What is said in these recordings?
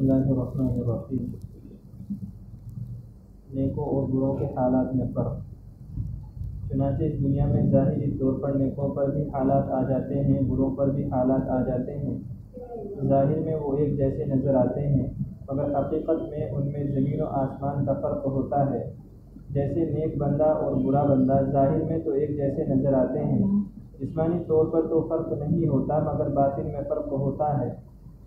बिस्मिल्लाहिर्रहमानिर्रहीम। नेकों और बुरों के हालात में फ़र्क। चुनांचे इस दुनिया में ज़ाहिरी तौर पर नेकों पर भी हालात आ जाते हैं, बुरों पर भी हालात आ जाते हैं। ज़ाहिर में वो एक जैसे नज़र आते हैं, मगर हकीकत में उनमें ज़मीन और आसमान का फ़र्क होता है। जैसे नेक बंदा और बुरा बंदा ज़ाहिर में तो एक जैसे नज़र आते हैं, जिस्मानी तौर पर तो फ़र्क नहीं होता, मगर बातिन में फ़र्क होता है,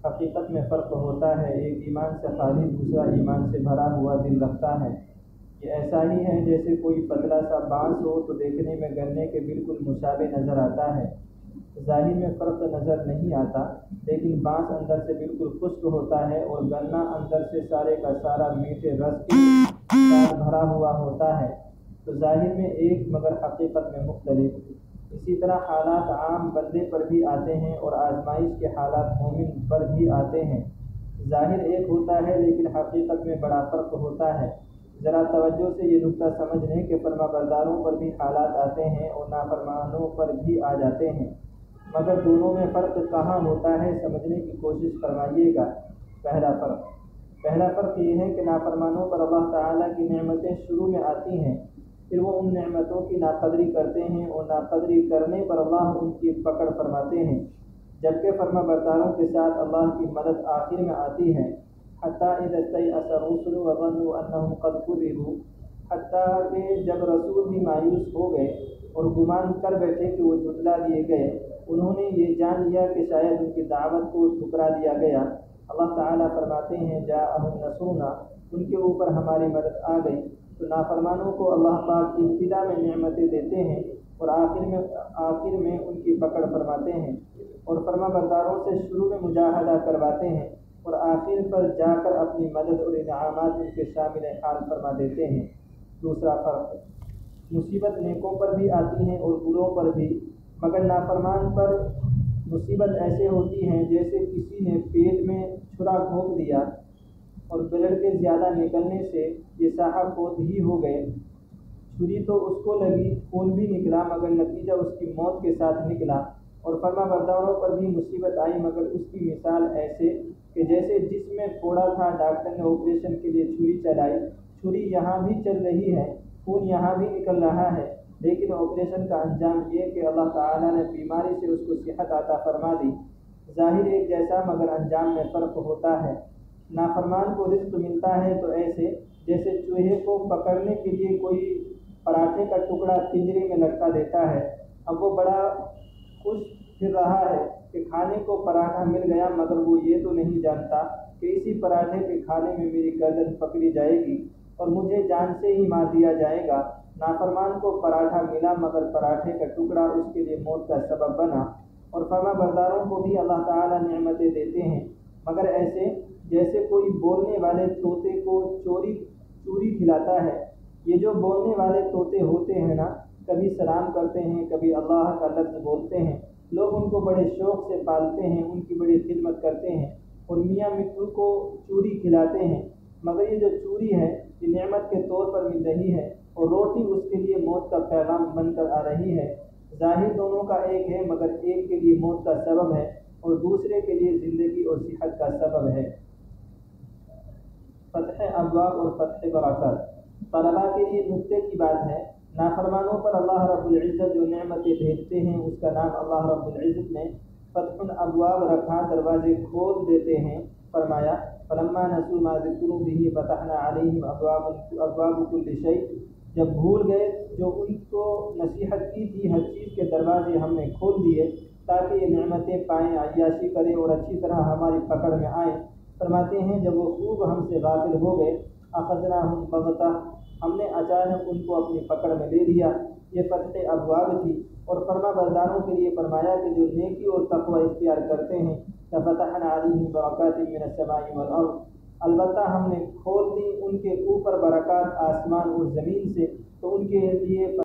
हकीकत में फ़र्क होता है। एक ईमान से खाली, दूसरा ईमान से भरा हुआ दिल रखता है। ये ऐसा ही है जैसे कोई पतला सा बाँस हो तो देखने में गन्ने के बिल्कुल मुशाबे नज़र आता है। ज़ाहिर में फ़र्क नज़र नहीं आता, लेकिन बाँस अंदर से बिल्कुल खुश्क होता है और गन्ना अंदर से सारे का सारा मीठे रस के साथ भरा हुआ होता है। तो ज़ाहिर में एक, मगर हकीकत में मुख्तलिफ। इसी तरह हालात आम बंदे पर भी आते हैं और आजमाइश के हालात मोमिन पर भी आते हैं। ज़ाहिर एक होता है, लेकिन हकीकत में बड़ा फ़र्क होता है। ज़रा तवज्जो से ये नुक्ता समझ लें कि फरमाबरदारों पर भी हालात आते हैं और नाफरमानों पर भी आ जाते हैं, मगर दोनों में फ़र्क कहाँ होता है, समझने की कोशिश फरमाइएगा। पहला फ़र्क ये है कि नाफरमानों पर अल्लाह ताला की नेमतें शुरू में आती हैं, फिर वो उन नेमतों की नाक़दरी करते हैं और नाक़दरी करने पर अल्लाह उनकी पकड़ फरमाते हैं, जबकि फरमाबरदारों के साथ अल्लाह की मदद आखिर में आती है। हत्ता इज़ा इस्तयअसा रुसुलु व ज़न्नु अन्नहुम क़द कुज़िबू, हत्ता कि जब रसूल भी मायूस हो गए और गुमान कर बैठे कि वो झुटला दिए गए, उन्होंने ये जान लिया कि शायद उनकी दावत को ठुकरा दिया गया। अल्लाह ताला फरमाते हैं जाअहुम नसरुना, उनके ऊपर हमारी मदद आ गई। तो नाफरमानों को अल्लाह पाक इब्तिदा में नेमतें देते हैं और आखिर में उनकी पकड़ फरमाते हैं, और फरमाबरदारों से शुरू में मुजाहदा करवाते हैं और आखिर पर जाकर अपनी मदद और इनामात उनके शामिल हाल फरमा देते हैं। दूसरा फ़र्क, मुसीबत नेकों पर भी आती हैं और बुरों पर भी, मगर नाफरमान पर मुसीबत ऐसे होती हैं जैसे किसी ने पेट में छुरा घोंप दिया और ब्लड के ज़्यादा निकलने से ये साहब फौत ही हो गए। छुरी तो उसको लगी, खून भी निकला, मगर नतीजा उसकी मौत के साथ निकला। और फरमाबरदारों पर भी मुसीबत आई, मगर उसकी मिसाल ऐसे कि जैसे जिसमें फोड़ा था, डॉक्टर ने ऑपरेशन के लिए छुरी चलाई, छुरी यहाँ भी चल रही है, खून यहाँ भी निकल रहा है, लेकिन ऑपरेशन का अंजाम ये कि अल्लाह ताला ने बीमारी से उसको सेहत अता फरमा दी। ज़ाहिर एक जैसा, मगर अंजाम में फ़र्क होता है। नाफरमान को रिज़्क़ मिलता है तो ऐसे जैसे चूहे को पकड़ने के लिए कोई पराठे का टुकड़ा पिंजरे में लटका देता है। अब वो बड़ा खुश फिर रहा है कि खाने को पराठा मिल गया, मगर वो ये तो नहीं जानता कि इसी पराठे के खाने में मेरी गर्दन पकड़ी जाएगी और मुझे जान से ही मार दिया जाएगा। नाफरमान को पराठा मिला, मगर पराठे का टुकड़ा उसके लिए मौत का सबब बना। और फरमाबरदारों को भी अल्लाह ताला नेमतें देते हैं, मगर ऐसे जैसे कोई बोलने वाले तोते को चूरी खिलाता है। ये जो बोलने वाले तोते होते हैं ना, कभी सलाम करते हैं, कभी अल्लाह का लफ्ज़ बोलते हैं। लोग उनको बड़े शौक़ से पालते हैं, उनकी बड़ी खिदमत करते हैं और मियाँ मिट्ठू को चूरी खिलाते हैं, मगर ये जो चूरी है ये नेमत के तौर पर मिल रही है और रोटी उसके लिए मौत का पैगाम बनकर आ रही है। ज़ाहिर दोनों का एक है, मगर एक के लिए मौत का सबब है और दूसरे के लिए ज़िंदगी और सेहत का सबब है। फ़त्ह अब्वाब और फ़त्ह बरक़ात। तलबा के लिए नुक्ते की बात है, नाफरमानों पर अल्लाह रब्बुल इज़्ज़त जो नेमतें भेजते हैं उसका नाम अल्लाह रब्बुल इज़्ज़त ने फ़त्हुल अब्वाब रखा, दरवाजे खोल देते हैं। फरमाया फलम्मा नसू मा ज़िक्रू बिही फ़तहना अलैहिम अब्वाब कुल्लि शै, जब भूल गए जो उनको नसीहत की थी, हर चीज़ के दरवाजे हमने खोल दिए ताकि ये नेमतें पाएँ, अय्याशी करें और अच्छी तरह हमारी पकड़ में आए। फरमाते हैं जब वो खूब हमसे गाफिल हो गए, अख़ज़नाहुम बग़तह, हमने अचानक उनको अपनी पकड़ में ले लिया। ये फ़त्ह अब्वाब थी। और फरमाबरदारों के लिए फरमाया कि जो नेकी और तक़वा इख्तियार करते हैं, फ़तहना अलैहिम बरक़ातिन मिनस समाई वल अर्ज़, अलबत्ता हमने खोल दी उनके ऊपर बरक़ात आसमान और ज़मीन से, तो उनके लिए